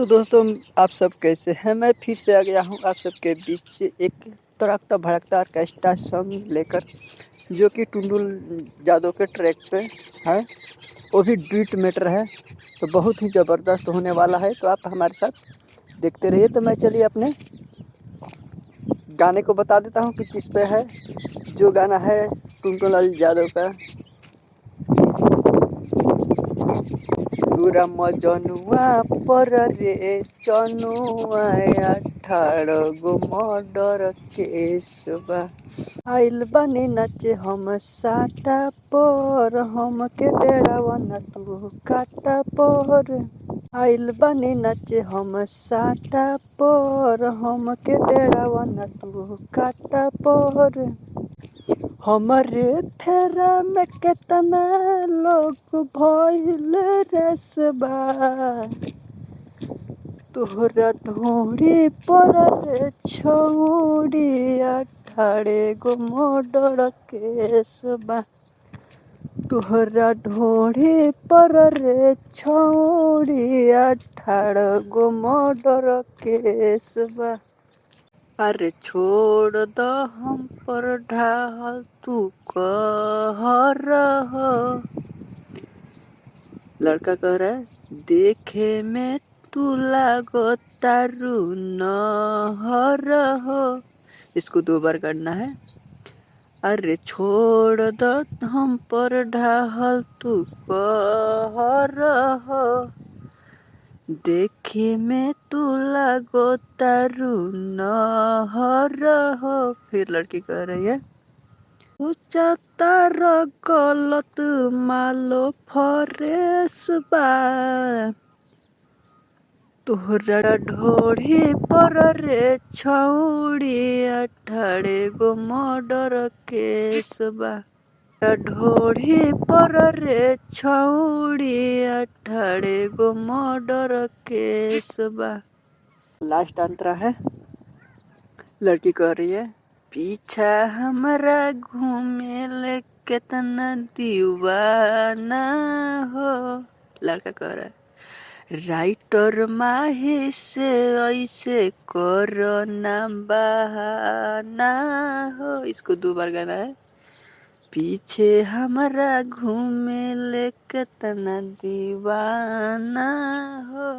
तो दोस्तों, आप सब कैसे हैं। मैं फिर से आ गया हूँ आप सबके बीच एक तड़कता भड़कता ऑर्केस्ट्रा सॉन्ग लेकर, जो कि टुंडुल यादव के ट्रैक पे है। वो भी ड्यूट मैटर है, तो बहुत ही ज़बरदस्त होने वाला है। तो आप हमारे साथ देखते रहिए। तो मैं चलिए अपने गाने को बता देता हूँ कि किस पे है। जो गाना है टुंडुल यादव का, पूरा मजनुआ पर रे चनुआ 18 गो मर्डर केस बा। आइल बानी नाचे हम साटा पर, हम के डेरावा ना तू काटा पर। आइल बानी नाचे हम साटा पर, हम के डेरावा ना तू काटा पर। हमरे फेरा में केतना लोग भइल रेसबा, तोहरा ढोरी पर रे छौड़ी 18 गो मर्डर केसबा। तोहरा ढोरी पर रे छौड़ी 18 गो मर्डर केसबा। अरे छोड़ दो हम पर ढाल तू कहर हो। लड़का कह रहा है देखे में तू लागो तारू नहर हो। इसको 2 बार करना है। अरे छोड़ दो हम पर ढाल तू कहर हो, देखे में तू लागो तारू नहर हो। फिर लड़की कह रही है तार गलत मालो फरेस बा, तोहरा ढोढ़ी पर रे छौड़ी 18 गो मर्डर केस बा। ढोढ़ी पर रे छौड़ी 18 गो मर्डर केस बा। लास्ट अंतरा है। लड़की कह रही है पीछा हमारा घूमे ले केतना दीवाना हो। लड़का कह रहा है राइटर माही से ऐसे करो ना बहाना हो। इसको 2 बार गाना है। पीछे हमारा घूमे ले केतना दीवाना हो,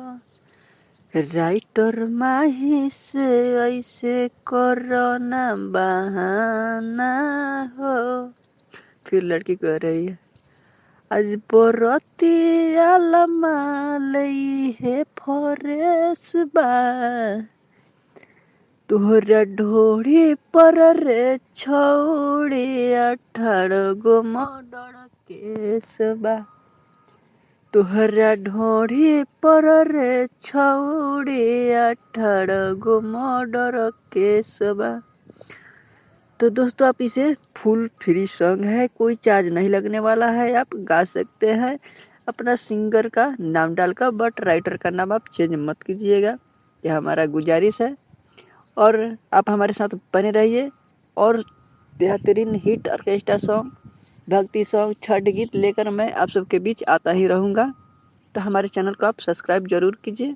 राइटर माही से ऐसे करो ना बहाना हो। फिर लड़की कह रही है आज बरती आलमा लई है फरेस बा, तोहरा ढोढ़ी पर रे छौड़ी 18 गो मर्डर केस बा। तोहरा ढोढ़ी पर रे छौड़ी 18 गो मर्डर केस बा। तो दोस्तों, आप इसे फुल फ्री सॉन्ग है, कोई चार्ज नहीं लगने वाला है। आप गा सकते हैं अपना सिंगर का नाम डालकर, बट राइटर का नाम आप चेंज मत कीजिएगा, यह हमारा गुजारिश है। और आप हमारे साथ बने रहिए और बेहतरीन हिट ऑर्केस्ट्रा सॉन्ग, भक्ति सॉन्ग, छठ गीत लेकर मैं आप सबके बीच आता ही रहूँगा। तो हमारे चैनल को आप सब्सक्राइब जरूर कीजिए।